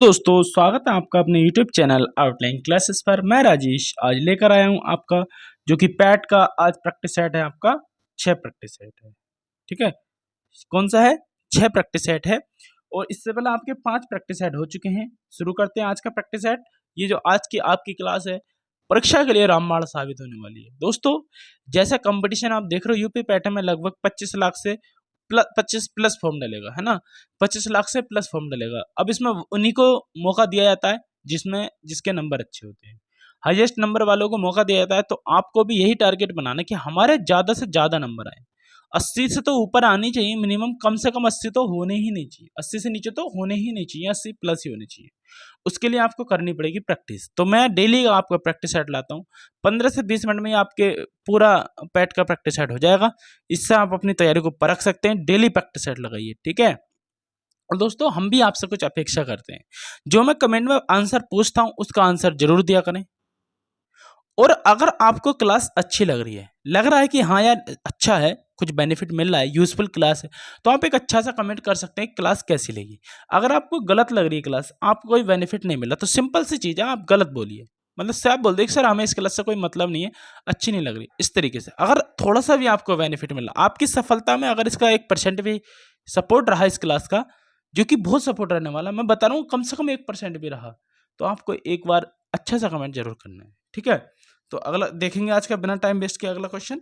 दोस्तों स्वागत है आपका अपने YouTube चैनल आउटलाइन क्लासेस पर। मैं राजेश आज लेकर आया हूं आपका जो कि पैट का आज प्रैक्टिस सेट है। आपका 6 प्रैक्टिस सेट है। ठीक है, कौन सा है? 6 प्रैक्टिस सेट है और इससे पहले आपके 5 प्रैक्टिस सेट हो चुके हैं। शुरू करते हैं आज का प्रैक्टिस सेट। ये जो आज की आपकी क्लास है परीक्षा के लिए रामबाण साबित होने वाली है। दोस्तों जैसा कंपटीशन आप देख रहे हो यूपी पैटर्न में लगभग 25 लाख से 25 प्लस फॉर्म डलेगा, है ना। 25 लाख से प्लस फॉर्म डलेगा। अब इसमें उन्हीं को मौका दिया जाता है जिसके नंबर अच्छे होते हैं। हाईएस्ट नंबर वालों को मौका दिया जाता है। तो आपको भी यही टारगेट बनाना है कि हमारे ज्यादा से ज्यादा नंबर आए। 80 से तो ऊपर आनी चाहिए मिनिमम, कम से कम 80 तो होने ही नहीं चाहिए। 80 से नीचे तो होने ही नहीं चाहिए, 80 प्लस ही होने चाहिए। उसके लिए आपको करनी पड़ेगी प्रैक्टिस। तो मैं डेली आपका प्रैक्टिस सेट लाता हूँ। 15 से 20 मिनट में आपके पूरा पैट का प्रैक्टिस सेट हो जाएगा। इससे आप अपनी तैयारी को परख सकते हैं। डेली प्रैक्टिस सेट लगाइए, ठीक है। और दोस्तों हम भी आपसे कुछ अपेक्षा करते हैं। जो मैं कमेंट में आंसर पूछता हूं उसका आंसर जरूर दिया करें। और अगर आपको क्लास अच्छी लग रही है, लग रहा है कि हाँ यार अच्छा है, कुछ बेनिफिट मिल रहा है, यूजफुल क्लास है, तो आप एक अच्छा सा कमेंट कर सकते हैं क्लास कैसी लगी। अगर आपको गलत लग रही है क्लास, आपको कोई बेनिफिट नहीं मिला, तो सिंपल सी चीज़ है, आप गलत बोलिए। मतलब से आप बोल दे सर हमें इस क्लास से कोई मतलब नहीं है, अच्छी नहीं लग रही, इस तरीके से। अगर थोड़ा सा भी आपको बेनिफिट मिला, आपकी सफलता में अगर इसका 1% भी सपोर्ट रहा इस क्लास का, जो कि बहुत सपोर्ट रहने वाला, मैं बता रहा हूँ कम से कम 1% भी रहा, तो आपको एक बार अच्छा सा कमेंट जरूर करना है, ठीक है। तो अगला देखेंगे आज का बिना टाइम वेस्ट किए अगला क्वेश्चन।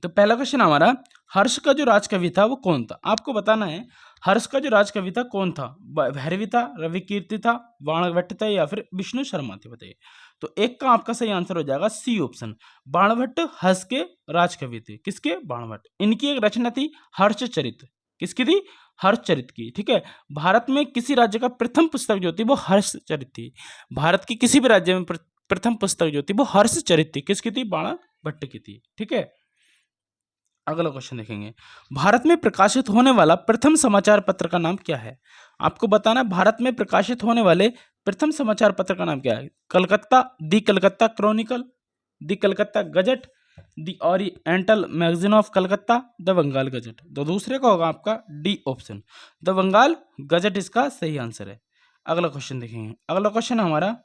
तो पहला क्वेश्चन हमारा, हर्ष का जो राजकवि था वो कौन था? आपको बताना है हर्ष का जो राजकवि था कौन था। भैरवी था, रवि कीर्ति था, बाणभट्ट था या फिर विष्णु शर्मा थे, बताइए। तो एक का आपका सही आंसर हो जाएगा सी ऑप्शन, बाणभट्ट हर्ष के राजकवि थे। किसके? बाणभट्ट। इनकी एक रचना थी हर्षचरित। किसकी थी? हर्षचरित की, ठीक है। भारत में किसी राज्य का प्रथम पुस्तक जो थी वो हर्षचरित थी। भारत की किसी भी राज्य में प्रथम पुस्तक जो थी वो हर्षचरित थी। किसकी थी? बाणभट्ट की थी, ठीक है। अगला क्वेश्चन देखेंगे, भारत में प्रकाशित होने वाला प्रथम समाचार पत्र का नाम क्या है? आपको बताना है भारत में प्रकाशित होने वाले प्रथम समाचार पत्र का नाम क्या है। Calcutta, the Calcutta chronicle, the Calcutta gazette, the oriental magazine of Calcutta, the Bengal gazette. तो दूसरे का होगा आपका D option, the Bengal gazette इसका सही आंसर है। अगला क्वेश्चन देखेंगे, अगला क्वेश्चन हमारा,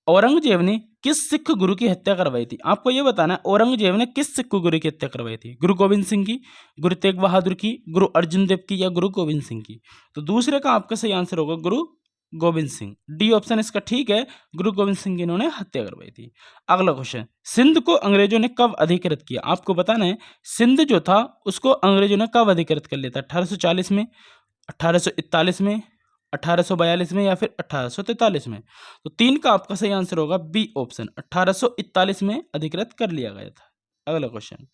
औरंगजेब ने किस सिख गुरु की हत्या करवाई थी? आपको यह बताना है औरंगजेब ने किस सिख गुरु की हत्या करवाई थी। गुरु गोविंद सिंह की, गुरु तेग बहादुर की, गुरु अर्जुन देव की या गुरु गोविंद सिंह की। तो दूसरे का आपका सही आंसर होगा गुरु गोविंद सिंह। डी ऑप्शन इसका ठीक है, गुरु गोविंद सिंह की इन्होंने हत्या करवाई थी। अगला क्वेश्चन, सिंध को अंग्रेजों ने कब अधिकृत किया? आपको बताना है सिंध जो था उसको अंग्रेजों ने कब अधिकृत कर लिया था। 1840 में, 1841 में, 1842 में या फिर 1843 में। तो 3 का आपका सही आंसर होगा बी ऑप्शन, 1841 में अधिकृत कर लिया गया था। अगला क्वेश्चन,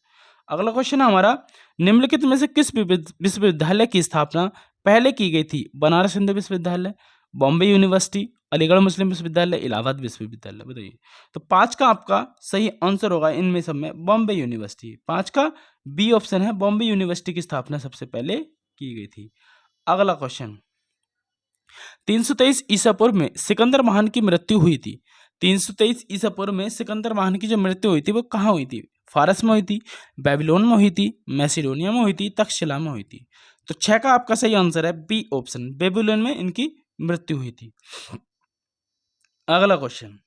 अगला क्वेश्चन हमारा, निम्नलिखित में से किस विश्वविद्यालय की स्थापना पहले की गई थी? बनारस हिंदू विश्वविद्यालय, बॉम्बे यूनिवर्सिटी, अलीगढ़ मुस्लिम विश्वविद्यालय, इलाहाबाद विश्वविद्यालय, बताइए। तो 5 का आपका सही आंसर होगा इनमें सब में बॉम्बे यूनिवर्सिटी। 5 का बी ऑप्शन है, बॉम्बे यूनिवर्सिटी की स्थापना सबसे पहले की गई थी। अगला क्वेश्चन, 323 ईसा पूर्व में सिकंदर महान की मृत्यु हुई थी। 323 ईसा पूर्व में सिकंदर महान की जो मृत्यु हुई थी वो कहाँ हुई थी? फारस में हुई थी, बेबीलोन में हुई थी, मैसिडोनिया में हुई थी, तक्षशिला में हुई थी। तो 6 का आपका सही आंसर है बी ऑप्शन, बेबीलोन में इनकी मृत्यु हुई थी। अगला क्वेश्चन,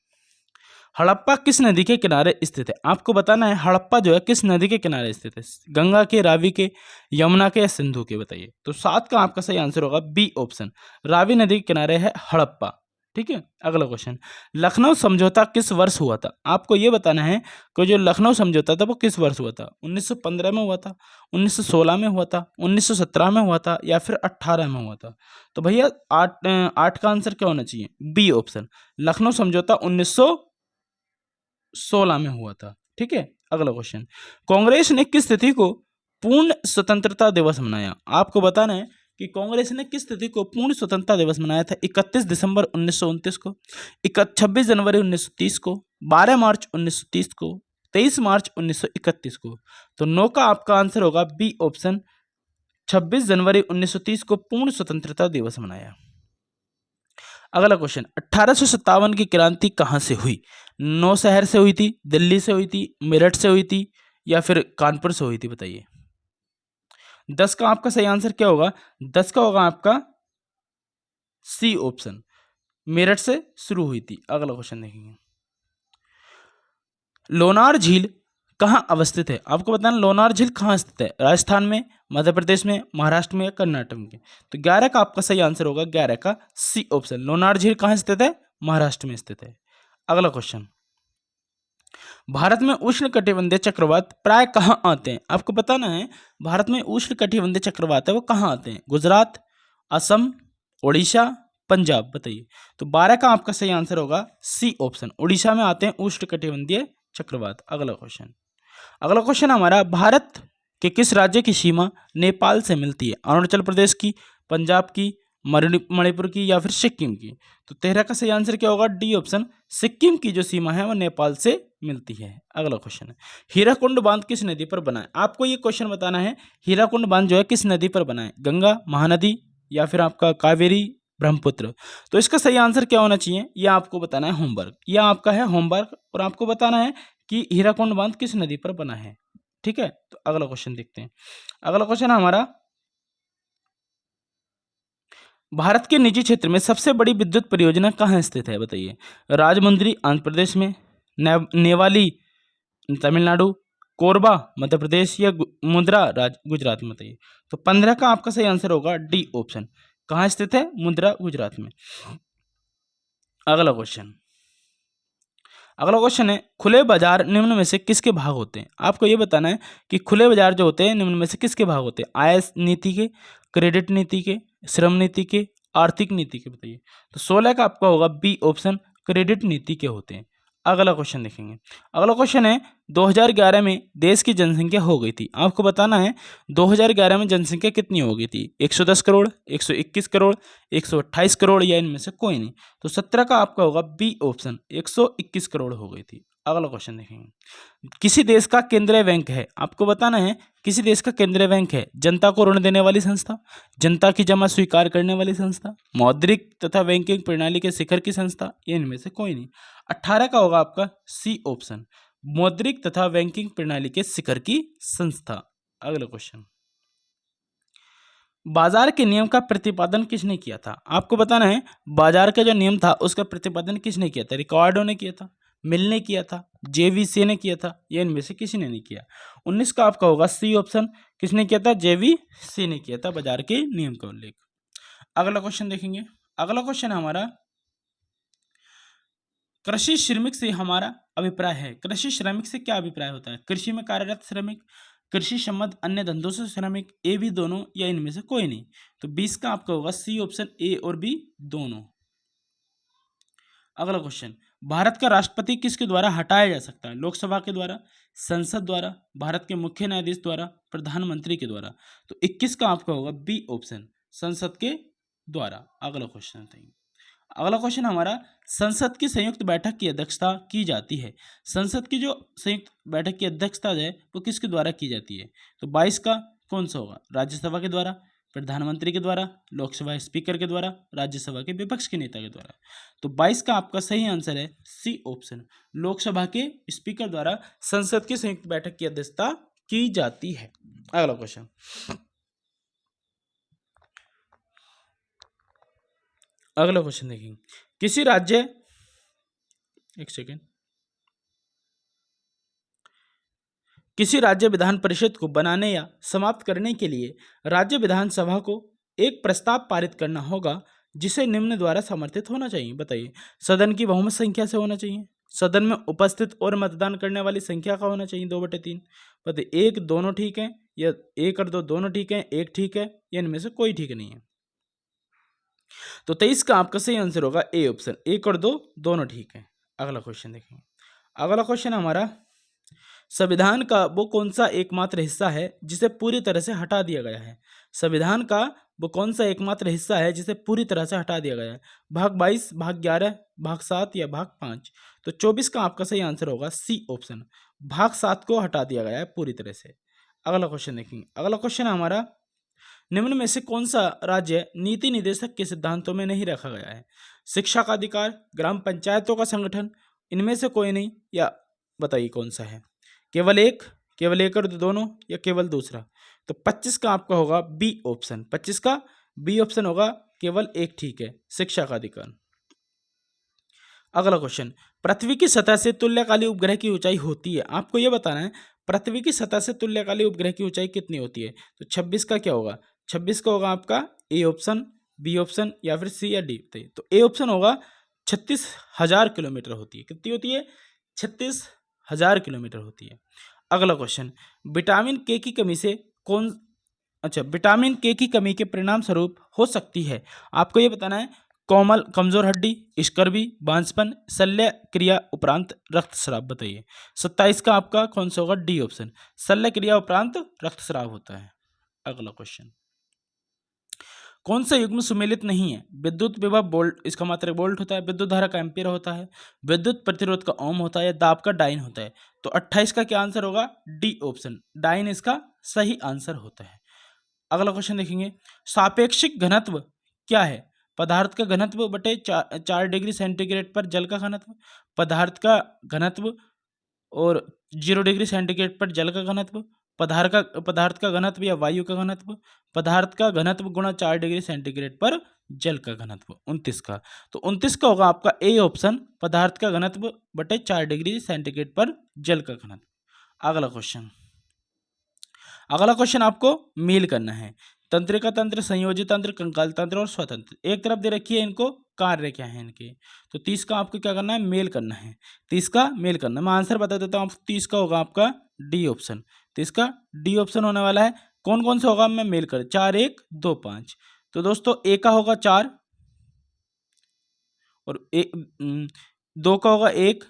हड़प्पा किस नदी के किनारे स्थित है? आपको बताना है हड़प्पा जो है किस नदी के किनारे स्थित है। गंगा के, रावी के, यमुना के या सिंधु के, बताइए। तो 7 का आपका सही आंसर होगा बी ऑप्शन, रावी नदी के किनारे है हड़प्पा, ठीक है। अगला क्वेश्चन, लखनऊ समझौता किस वर्ष हुआ था? आपको यह बताना है कि जो लखनऊ समझौता था वो किस वर्ष हुआ था। 1915 में हुआ था, 1916 में हुआ था, 1917 में हुआ था या फिर 18 में हुआ था। तो भैया 8 का आंसर क्या होना चाहिए? बी ऑप्शन, लखनऊ समझौता 1916 में हुआ था, ठीक है। अगला क्वेश्चन, कांग्रेस ने किस तिथि को पूर्ण स्वतंत्रता दिवस मनाया? आपको बताना है कि कांग्रेस ने किस तिथि को पूर्ण स्वतंत्रता दिवस मनाया था। 31 दिसंबर 1929 को, 26 जनवरी 1930 को, 12 मार्च 1930 को, 23 मार्च 1931 को। तो 9 का आपका आंसर होगा बी ऑप्शन, 26 जनवरी 1930 को पूर्ण स्वतंत्रता दिवस मनाया। अगला क्वेश्चन, 1857 की क्रांति कहाँ से हुई? नौ शहर से हुई थी, दिल्ली से हुई थी, मेरठ से हुई थी या फिर कानपुर से हुई थी, बताइए। 10 का आपका सही आंसर क्या होगा? 10 का होगा आपका सी ऑप्शन, मेरठ से शुरू हुई थी। अगला क्वेश्चन देखेंगे, लोनार झील कहाँ अवस्थित है? आपको बताना लोनार झील कहाँ स्थित है, राजस्थान में, मध्य प्रदेश में, महाराष्ट्र में या कर्नाटक में? तो 11 का आपका सही आंसर होगा 11 का सी ऑप्शन, लोनार झील कहाँ स्थित है? महाराष्ट्र में स्थित है। अगला क्वेश्चन, भारत में उष्णकटिबंधीय चक्रवात प्राय कहाँ आते हैं? आपको बताना है भारत में उष्णकटिबंधीय चक्रवात है वो कहाँ आते हैं, गुजरात, असम, उड़ीसा, पंजाब? बताइए। तो 12 का आपका सही आंसर होगा सी ऑप्शन, उड़ीसा में आते हैं उष्णकटिबंधीय चक्रवात। अगला क्वेश्चन, अगला क्वेश्चन हमारा, भारत के किस राज्य की सीमा नेपाल से मिलती है? अरुणाचल प्रदेश की, पंजाब की, मणिपुर की या फिर सिक्किम की? तो 13 का सही आंसर क्या होगा? डी ऑप्शन, सिक्किम की जो सीमा है वो नेपाल से मिलती है। अगला क्वेश्चन है, हीराकुंड बांध किस नदी पर बना है? आपको ये क्वेश्चन बताना है हीराकुंड बांध जो है किस नदी पर बना है, गंगा, महानदी या फिर आपका कावेरी, ब्रह्मपुत्र? तो इसका सही आंसर क्या होना चाहिए, यह आपको बताना है होमवर्क, यह आपका है होमवर्क, और आपको बताना है कि हीराकुंड बांध किस नदी पर बना है। ठीक है, तो अगला क्वेश्चन देखते हैं। अगला क्वेश्चन हमारा, भारत के निजी क्षेत्र में सबसे बड़ी विद्युत परियोजना कहाँ स्थित है? बताइए। राजमुंद्री आंध्र प्रदेश में, नेवाली तमिलनाडु, कोरबा मध्य प्रदेश या मुंद्रा गुजरात में? बताइए। तो 15 का आपका सही आंसर होगा डी ऑप्शन, कहाँ स्थित है? मुंद्रा गुजरात में। अगला क्वेश्चन, अगला क्वेश्चन है, खुले बाजार निम्न में से किसके भाग होते हैं? आपको ये बताना है कि खुले बाजार जो होते हैं निम्न में से किसके भाग होते हैं, आय नीति के, क्रेडिट नीति के, श्रम नीति के, आर्थिक नीति के? बताइए। तो 16 का आपका होगा बी ऑप्शन, क्रेडिट नीति के होते हैं। अगला क्वेश्चन देखेंगे, अगला क्वेश्चन है, 2011 में देश की जनसंख्या हो गई थी, आपको बताना है 2011 में जनसंख्या कितनी हो गई थी, 110 करोड़, 121 करोड़, 128 करोड़ या इनमें से कोई नहीं? तो 17 का आपका होगा बी ऑप्शन, 121 करोड़ हो गई थी। अगला क्वेश्चन देखेंगे, किसी देश का केंद्रीय बैंक है, आपको बताना है किसी देश का केंद्रीय बैंक है, जनता को ऋण देने वाली संस्था, जनता की जमा स्वीकार करने वाली संस्था, मौद्रिक तथा बैंकिंग प्रणाली के शिखर की संस्था, ये इनमें से कोई नहीं? 18 का होगा आपका सी ऑप्शन, मौद्रिक तथा बैंकिंग प्रणाली के शिखर की संस्था। अगला क्वेश्चन, बाजार के नियम का प्रतिपादन किसने किया था? आपको बताना है बाजार का जो नियम था उसका प्रतिपादन किसने किया था, रिकार्डो ने किया था, मिल ने किया था, जेवीसी ने किया था, या इनमें से किसी ने नहीं किया? 19 का आपका होगा सी ऑप्शन, किसने किया था? जेवीसी ने किया था बाजार के नियम का उल्लेख। अगला क्वेश्चन देखेंगे, अगला क्वेश्चन हमारा, कृषि श्रमिक से हमारा अभिप्राय है, कृषि श्रमिक से क्या अभिप्राय होता है? कृषि में कार्यरत श्रमिक, कृषि संबंध अन्य धंधों से श्रमिक, ए बी दोनों या इनमें से कोई नहीं? तो 20 का आपका होगा सी ऑप्शन, ए और बी दोनों। अगला क्वेश्चन, भारत का राष्ट्रपति किसके द्वारा हटाया जा सकता है? लोकसभा के द्वारा, संसद द्वारा, भारत के मुख्य न्यायाधीश द्वारा, प्रधानमंत्री के द्वारा? तो 21 का आपका होगा बी ऑप्शन, संसद के द्वारा। अगला क्वेश्चन देखेंगे, अगला क्वेश्चन हमारा, संसद की संयुक्त बैठक की अध्यक्षता की जाती है, संसद की जो संयुक्त बैठक की अध्यक्षता है वो किसके द्वारा की जाती है? तो 22 का कौन सा होगा? राज्यसभा के द्वारा, प्रधानमंत्री के द्वारा, लोकसभा स्पीकर के द्वारा, राज्यसभा के विपक्ष के नेता के द्वारा? तो 22 का आपका सही आंसर है सी ऑप्शन, लोकसभा के स्पीकर द्वारा संसद की संयुक्त बैठक की अध्यक्षता की जाती है। अगला क्वेश्चन, अगला क्वेश्चन देखेंगे, किसी राज्य, एक सेकेंड, किसी राज्य विधान परिषद को बनाने या समाप्त करने के लिए राज्य विधानसभा को एक प्रस्ताव पारित करना होगा जिसे निम्न द्वारा समर्थित होना चाहिए? बताइए। सदन की बहुमत संख्या से होना चाहिए, सदन में उपस्थित और मतदान करने वाली संख्या का होना चाहिए 2/3, बताइए। एक दोनों ठीक है, या एक और दो दोनों ठीक है, एक ठीक है, या इनमें से कोई ठीक नहीं है? तो 23 का आपका सही आंसर होगा ए ऑप्शन, एक और दो दोनों ठीक है। अगला क्वेश्चन देखेंगे, अगला क्वेश्चन हमारा, संविधान का वो कौन सा एकमात्र हिस्सा है जिसे पूरी तरह से हटा दिया गया है? संविधान का वो कौन सा एकमात्र हिस्सा है जिसे पूरी तरह से हटा दिया गया है? भाग 22, भाग 11, भाग 7 या भाग 5? तो 24 का आपका सही आंसर होगा सी ऑप्शन, भाग 7 को हटा दिया गया है पूरी तरह से। अगला क्वेश्चन देखेंगे, अगला क्वेश्चन हमारा, निम्न में से कौन सा राज्य नीति निदेशक के सिद्धांतों में नहीं रखा गया है? शिक्षा का अधिकार, ग्राम पंचायतों का संगठन, इनमें से कोई नहीं, या बताइए कौन सा है? केवल एक, केवल एक और दोनों, या केवल दूसरा? तो 25 का आपका होगा बी ऑप्शन, 25 का बी ऑप्शन होगा केवल एक ठीक है, शिक्षा का अधिकार। अगला क्वेश्चन, पृथ्वी की सतह से तुल्यकालिक उपग्रह की ऊंचाई होती है, आपको यह बताना है पृथ्वी की सतह से तुल्यकालिक उपग्रह की ऊंचाई कितनी होती है। तो 26 का क्या होगा, 26 का होगा आपका ए ऑप्शन, बी ऑप्शन या फिर सी या डी। तो ए ऑप्शन होगा 36,000 किलोमीटर होती है। कितनी होती है, 36,000 किलोमीटर होती है। अगला क्वेश्चन, विटामिन के की कमी से कौन, अच्छा, विटामिन के की कमी के परिणाम स्वरूप हो सकती है, आपको ये बताना है कोमल कमजोर हड्डी, स्कर्वी, बांझपन, शल्य क्रिया उपरांत रक्तस्राव। बताइए 27 का आपका कौन सा होगा, डी ऑप्शन, शल्य क्रिया उपरांत रक्तस्राव होता है। अगला क्वेश्चन, कौन सा युग्म सुमेलित नहीं है, विद्युत विभव वोल्ट, इसका मात्रक वोल्ट होता है, विद्युत धारा का एम्पीयर होता है, विद्युत प्रतिरोध का ओम होता है, दाब का डाइन होता है। तो 28 का क्या आंसर होगा, डी ऑप्शन, डाइन इसका सही आंसर होता है। अगला क्वेश्चन देखेंगे, सापेक्षिक घनत्व क्या है, पदार्थ का घनत्व बटे 4 डिग्री सेंटीग्रेड पर जल का घनत्व, पदार्थ का घनत्व और 0 डिग्री सेंटीग्रेड पर जल का घनत्व, पदार्थ का घनत्व या वायु का घनत्व, पदार्थ का घनत्व गुणा 4 डिग्री सेंटीग्रेड पर जल का घनत्व। 29 का, तो 29 का होगा आपका ए ऑप्शन, पदार्थ का घनत्व बटे 4 डिग्री सेंटीग्रेड पर जल का घनत्व। अगला क्वेश्चन आपको मेल करना है, तंत्रिका तंत्र, संयोजी तंत्र, कंकाल तंत्र और स्वतंत्र, एक तरफ दे रखी है, इनको कार्य क्या है इनके। तो 30 का आपको क्या करना है, मेल करना है, 30 का मेल करना है। मैं आंसर बता देता हूँ आपको, 30 का होगा आपका डी ऑप्शन, 30 का डी ऑप्शन होने वाला है। कौन कौन सा होगा, मैं मेल कर, 4 1 2 5। तो दोस्तों ए का होगा 4 और 2 का होगा 1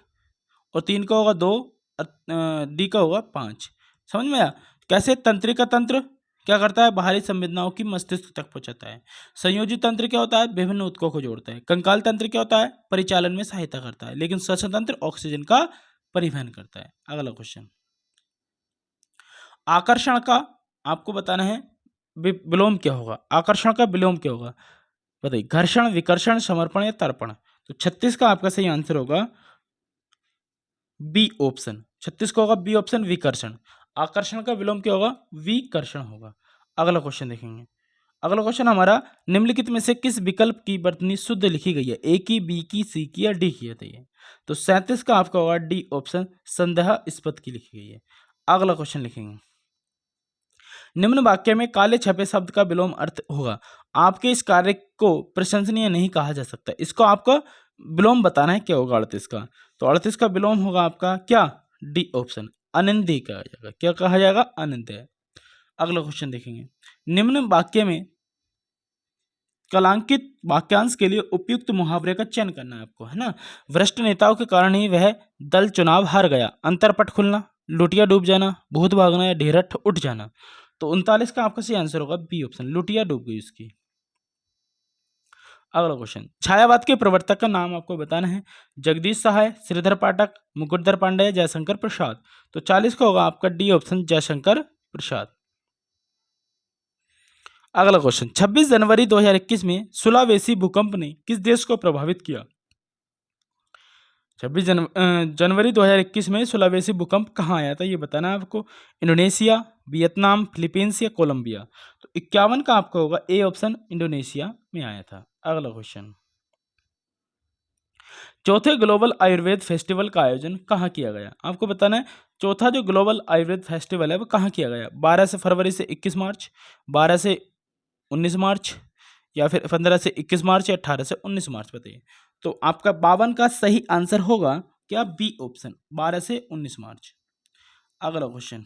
और 3 का होगा 2 और डी का होगा 5। समझ में आया कैसे। तंत्रिका तंत्र क्या करता है, बाहरी संवेदनाओं की मस्तिष्क तक पहुंचाता है। संयोजी तंत्र क्या होता है, विभिन्न ऊतकों को जोड़ता है। कंकाल तंत्र क्या होता है, परिचालन में सहायता करता है। लेकिन श्वसन तंत्र ऑक्सीजन का परिवहन करता है। अगला क्वेश्चन, आकर्षण का आपको बताना है विलोम क्या होगा, आकर्षण का विलोम क्या होगा, बताइए, घर्षण, विकर्षण, समर्पण या तर्पण। तो 36 का आपका सही आंसर होगा बी ऑप्शन, 36 का होगा बी ऑप्शन, विकर्षण। आकर्षण का विलोम क्या होगा, विकर्षण होगा। अगला क्वेश्चन देखेंगे, अगला क्वेश्चन हमारा, निम्नलिखित में से किस विकल्प की वर्तनी शुद्ध लिखी गई है, ए की, बी की, सी की या डी की। बताइए। तो 37 का आपका होगा डी ऑप्शन, संदेहास्पद की लिखी गई है। अगला क्वेश्चन लिखेंगे, निम्न वाक्य में काले छपे शब्द का विलोम अर्थ होगा, आपके इस कार्य को प्रशंसनीय नहीं कहा जा सकता, इसको आपको विलोम बताना है क्या होगा 38 का। तो 38 का विलोम होगा आपका क्या, डी ऑप्शन, अनिंद्य कहा जाएगा। क्या कहा जाएगा, अनिंद्य। अगला क्वेश्चन देखेंगे, निम्न वाक्य में कलांकित वाक्यांश के लिए उपयुक्त मुहावरे का चयन करना है आपको, है ना। वरिष्ठ नेताओं के कारण ही वह दल चुनाव हार गया, अंतरपट खुलना, लुटिया डूब जाना, भूत भागना या ढेरठ उठ जाना। तो 39 का आपका सही आंसर होगा बी ऑप्शन, लुटिया डूब गई उसकी। अगला क्वेश्चन, छायावाद के प्रवर्तक का नाम आपको बताना है, जगदीश सहाय, श्रीधर पाठक, मुकुटधर पांडे, जयशंकर प्रसाद। तो 40 का होगा आपका डी ऑप्शन, जयशंकर प्रसाद। अगला क्वेश्चन, 26 जनवरी 2021 में सुलावेसी भूकंप ने किस देश को प्रभावित किया। 26 जनवरी 2021 में सुलावेसी भूकंप कहाँ आया था, ये बताना है आपको, इंडोनेशिया, वियतनाम, फिलीपींस या कोलंबिया। तो 51 का आपका होगा ए ऑप्शन, इंडोनेशिया में आया था। अगला क्वेश्चन, चौथे ग्लोबल आयुर्वेद फेस्टिवल का आयोजन कहाँ किया गया, आपको बताना है। चौथा जो ग्लोबल आयुर्वेद फेस्टिवल है वो कहाँ किया गया, 12 से फरवरी से 21 मार्च, 12 से 19 मार्च या फिर 15 से 21 मार्च या 18 से 19 मार्च। बताइए। तो आपका 52 का सही आंसर होगा क्या, बी ऑप्शन, 12 से 19 मार्च। अगला क्वेश्चन,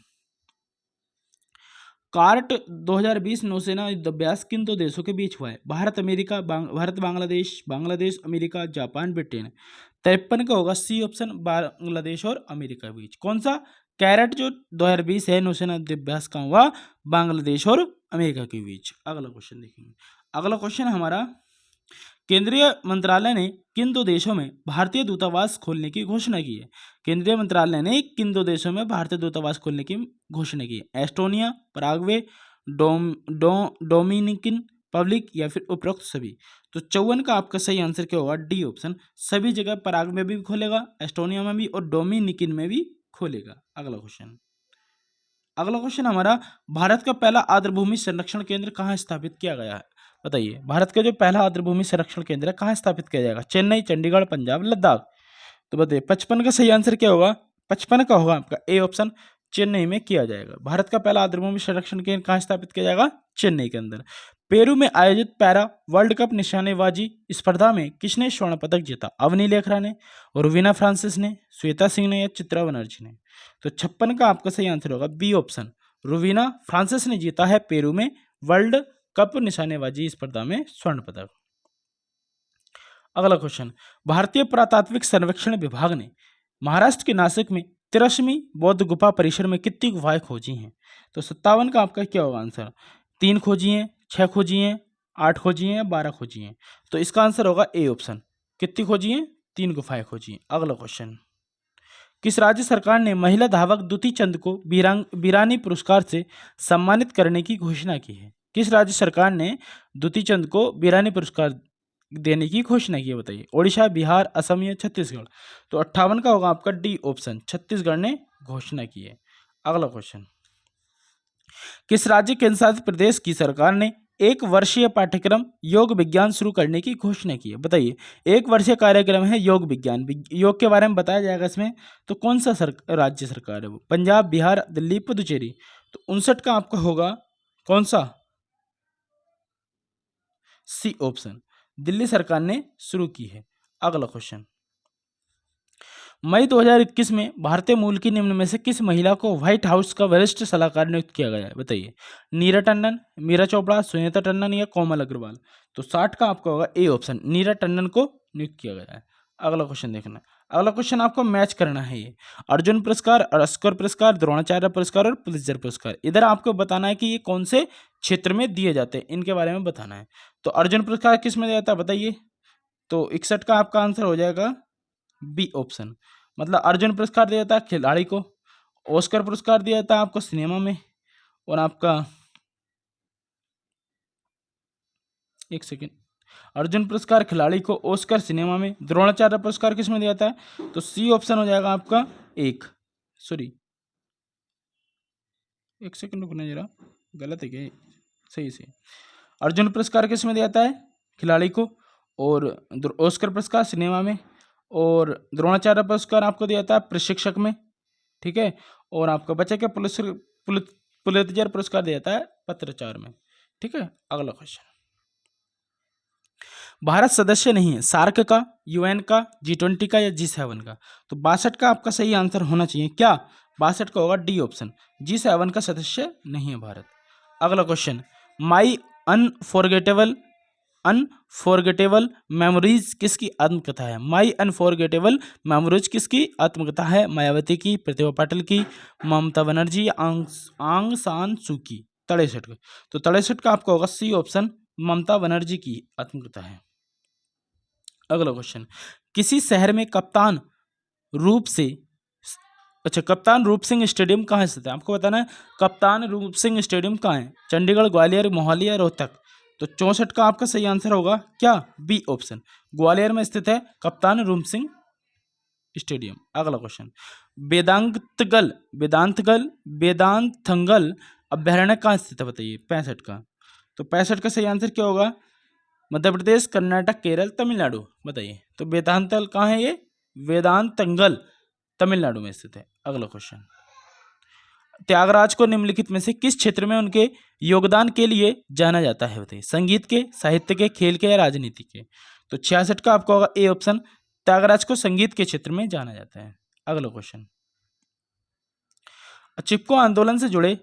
कार्ट 2020 नौसेना युद्धाभ्यास किन दो देशों के बीच हुआ है, Bharat America, Bharat Bangladesh, Bangladesh America, Japan Britain. 53 का होगा सी ऑप्शन, बांग्लादेश और अमेरिका के बीच। कौन सा, कैरेट जो 2020 है नौसेना युद्धाभ्यास का हुआ बांग्लादेश और अमेरिका के बीच। अगला क्वेश्चन देखेंगे, अगला क्वेश्चन हमारा, केंद्रीय मंत्रालय ने किन दो देशों में भारतीय दूतावास खोलने की घोषणा की है, केंद्रीय मंत्रालय ने किन दो देशों में भारतीय दूतावास खोलने की घोषणा की है, एस्टोनिया, पराग्वे, डोमिनिकन पब्लिक या फिर उपरोक्त सभी। तो 54 का आपका सही आंसर क्या होगा, डी ऑप्शन, सभी जगह, पराग में भी खोलेगा, एस्टोनिया में भी और डोमिनिकन में भी खोलेगा। अगला क्वेश्चन, अगला क्वेश्चन हमारा, भारत का पहला आर्द्रभूमि संरक्षण केंद्र कहाँ स्थापित किया गया है, बताइए, भारत का जो पहला आर्द्रभूमि संरक्षण केंद्र है कहाँ स्थापित किया जाएगा? चेन्नई, चंडीगढ़, पंजाब, लद्दाख। तो बताइए 55 का सही आंसर क्या होगा? 55 का होगा आपका ए ऑप्शन, चेन्नई में किया जाएगा। भारत का पहला आर्द्रभूमि संरक्षण केंद्र कहाँ स्थापित किया जाएगा? चेन्नई के अंदर। पेरू में आयोजित पैरा वर्ल्ड कप निशानेबाजी स्पर्धा में किसने स्वर्ण पदक जीता? अवनी लेखरा ने, रुवीना फ्रांसिस ने, श्वेता सिंह ने या चित्रा बनर्जी ने? तो 56 का आपका सही आंसर होगा बी ऑप्शन, रुवीना फ्रांसिस ने जीता है पेरू में वर्ल्ड कप निशानेबाजी स्पर्धा में स्वर्ण पदक। अगला क्वेश्चन, भारतीय पुरातात्विक सर्वेक्षण विभाग ने महाराष्ट्र के नासिक में 13वीं बौद्ध गुफा परिसर में कितनी गुफाएं खोजी हैं? तो 57 का आपका क्या होगा आंसर? 3 खोजी हैं, 6 खोजी हैं, 8 खोजी हैं या 12 खोजी हैं? तो इसका आंसर होगा ए ऑप्शन, कितनी खोजी हैं? 3 गुफाएं खोजी हैं। अगला क्वेश्चन, किस राज्य सरकार ने महिला धावक दुती चंद को वीरानी पुरस्कार से सम्मानित करने की घोषणा की है? किस राज्य सरकार ने दुती चंद को वीरानी पुरस्कार देने की घोषणा की है? बताइए, ओडिशा, बिहार, असम या छत्तीसगढ़? तो 58 का होगा आपका डी ऑप्शन, छत्तीसगढ़ ने घोषणा की है। अगला क्वेश्चन, किस राज्य केंद्र शासित प्रदेश की सरकार ने 1 वर्षीय पाठ्यक्रम योग विज्ञान शुरू करने की घोषणा की है? बताइए, 1 वर्षीय कार्यक्रम है योग विज्ञान, योग के बारे में बताया जाएगा इसमें। तो कौन सा राज्य सरकार है वो? पंजाब, बिहार, दिल्ली, पुदुचेरी? तो 59 का आपका होगा कौन सा? सी ऑप्शन, दिल्ली सरकार ने शुरू की है। अगला क्वेश्चन, मई 2021 में भारतीय मूल की निम्न में से किस महिला को व्हाइट हाउस का वरिष्ठ सलाहकार नियुक्त किया गया है? बताइए, नीरा टंडन, मीरा चोपड़ा, सुनीता टंडन या कोमल अग्रवाल? तो 60 का आपका होगा ए ऑप्शन, नीरा टंडन को नियुक्त किया गया है। अगला क्वेश्चन देखना, अगला क्वेश्चन आपको मैच करना है। ये अर्जुन पुरस्कार, ऑस्कर पुरस्कार, द्रोणाचार्य पुरस्कार और पुलित्जर पुरस्कार, इधर आपको बताना है कि ये कौन से क्षेत्र में दिए जाते हैं, इनके बारे में बताना है। तो अर्जुन पुरस्कार किस में दिया जाता है बताइए? तो 61 का आपका आंसर हो जाएगा बी ऑप्शन, मतलब अर्जुन पुरस्कार दिया जाता है खिलाड़ी को, ऑस्कर पुरस्कार दिया जाता है आपको सिनेमा में, और आपका एक सेकेंड, अर्जुन पुरस्कार खिलाड़ी को, ऑस्कर सिनेमा में, द्रोणाचार्य पुरस्कार किस में दिया जाता है? तो सी ऑप्शन हो जाएगा आपका एक, सॉरी एक सेकेंड रुकना जरा, गलत है क्या? सही से, अर्जुन पुरस्कार किस में दिया जाता है? खिलाड़ी को, और ऑस्कर पुरस्कार सिनेमा में, और द्रोणाचार्य पुरस्कार आपको दिया जाता है प्रशिक्षक में, ठीक है, और आपका बच्चे के पुलित्जर पुरस्कार दिया जाता है पत्रचार में, ठीक है। अगला क्वेश्चन, भारत सदस्य नहीं है सार्क का, यूएन का, G20 का या G7 का? तो 62 का आपका सही आंसर होना चाहिए क्या? 62 का होगा डी ऑप्शन, G7 का सदस्य नहीं है भारत। अगला क्वेश्चन, माई अनफॉरगेटेबल अनफॉरगेटेबल मेमोरीज किसकी आत्मकथा है? माई अनफॉरगेटेबल मेमोरीज किसकी आत्मकथा है? मायावती की, प्रतिभा पाटिल की, ममता बनर्जी या आंग सान सू की? 63 का, तो 63 का आपका होगा सी ऑप्शन, ममता बनर्जी की आत्मकथा है। अगला क्वेश्चन, किसी शहर में कप्तान रूप सिंह स्टेडियम कहाँ स्थित है? आपको बताना है कप्तान रूप सिंह स्टेडियम कहाँ है, चंडीगढ़, ग्वालियर, मोहाली या रोहतक? तो 64 का आपका सही आंसर होगा क्या? बी ऑप्शन, ग्वालियर में स्थित है कप्तान रूप सिंह स्टेडियम। अगला क्वेश्चन, वेदांतगल अभ्यारण्य कहाँ स्थित है बताइए? 65 का, तो 65 का सही आंसर क्या होगा? मध्य प्रदेश, कर्नाटक, केरल, तमिलनाडु? बताइए, तो वेदांतल कहाँ है? ये वेदांतंगल तमिलनाडु में स्थित है। अगला क्वेश्चन, त्यागराज को निम्नलिखित में से किस क्षेत्र में उनके योगदान के लिए जाना जाता है बताइए? संगीत के, साहित्य के, खेल के या राजनीति के? तो 66 का आपका होगा ए ऑप्शन, त्यागराज को संगीत के क्षेत्र में जाना जाता है। अगला क्वेश्चन, चिपको आंदोलन से जुड़े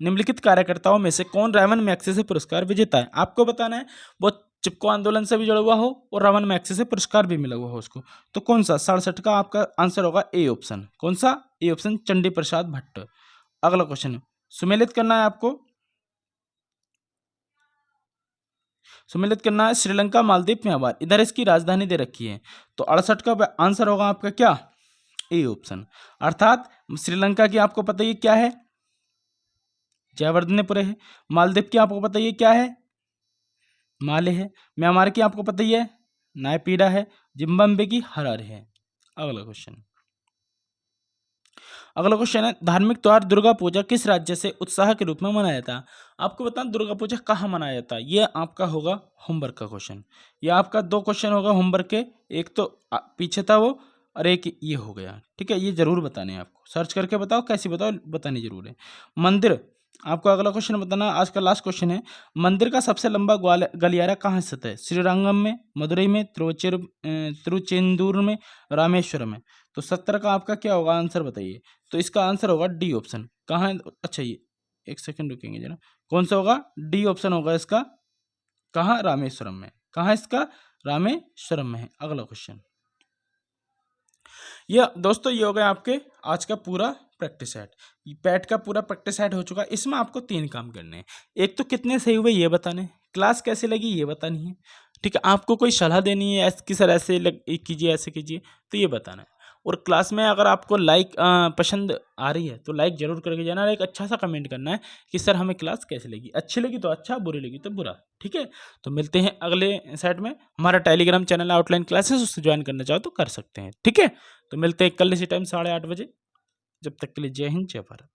निम्नलिखित कार्यकर्ताओं में से कौन रमन मैग्सेसे पुरस्कार विजेता है? आपको बताना है वो चिपको आंदोलन से भी जुड़ा हुआ हो और रमन मैग्सेसे पुरस्कार भी मिला हुआ हो उसको, तो कौन सा? 67 का आपका आंसर होगा ए ऑप्शन, कौन सा? A option, Chandi Prasad Bhatt. अगला क्वेश्चन, सुमेलित करना है आपको, सुमेलित करना है श्रीलंका, मालदीव, म्यांमार, इधर इसकी राजधानी दे रखी है, तो 68 का आंसर होगा आपका क्या? ए ऑप्शन, अर्थात श्रीलंका की आपको पता ही क्या है? जयवर्धनेपुरे है। मालदीव की आपको पता ही क्या है? माले है। म्यांमार की आपको पता ही है नायपीडा है। जिम्बाब्वे की हरारे है। अगला क्वेश्चन, अगला क्वेश्चन है, धार्मिक त्योहार दुर्गा पूजा किस राज्य से उत्साह के रूप में मनाया जाता है? आपको बताना दुर्गा पूजा कहाँ मनाया जाता है, ये आपका होगा होमवर्क का क्वेश्चन। ये आपका 2 क्वेश्चन होगा होमवर्क के, एक तो पीछे था वो और एक ये हो गया। ठीक है, ये जरूर बताने हैं आपको, सर्च करके बताओ, कैसी बताओ, बतानी जरूर है। मंदिर, आपको अगला क्वेश्चन बताना, आज का लास्ट क्वेश्चन है, मंदिर का सबसे लंबा गलियारा कहाँ स्थित है? श्रीरंगम में, मदुरई में, तिरुचेंदूर में, रामेश्वरम में। तो 70 का आपका क्या होगा आंसर बताइए? तो इसका आंसर होगा डी ऑप्शन। कहाँ है? अच्छा, ये एक सेकंड रुकेंगे जरा, कौन सा होगा? डी ऑप्शन होगा इसका। कहाँ? रामेश्वरम में। कहाँ इसका? रामेश्वरम में है। अगला क्वेश्चन, ये दोस्तों ये हो गया आपके आज का पूरा प्रैक्टिस सेट। पैट का पूरा प्रैक्टिस सेट हो चुका है। इसमें आपको 3 काम करने हैं। एक तो कितने सही हुए ये बताने, क्लास कैसे लगी ये बतानी है। ठीक है, आपको कोई सलाह देनी है कि सर ऐसे कीजिए, ऐसे कीजिए, तो ये बताना है। और क्लास में अगर आपको लाइक पसंद आ रही है तो लाइक जरूर करके जाना, और एक अच्छा सा कमेंट करना है कि सर हमें क्लास कैसे लगी, अच्छी लगी तो अच्छा, बुरी लगी तो बुरा। ठीक है, तो मिलते हैं अगले सेट में। हमारा टेलीग्राम चैनल आउटलाइन क्लासेस, उससे ज्वाइन करना चाहो तो कर सकते हैं। ठीक है, तो मिलते हैं कल इसी टाइम 8:30 बजे। जब तक के लिए जय हिंद, जय भारत।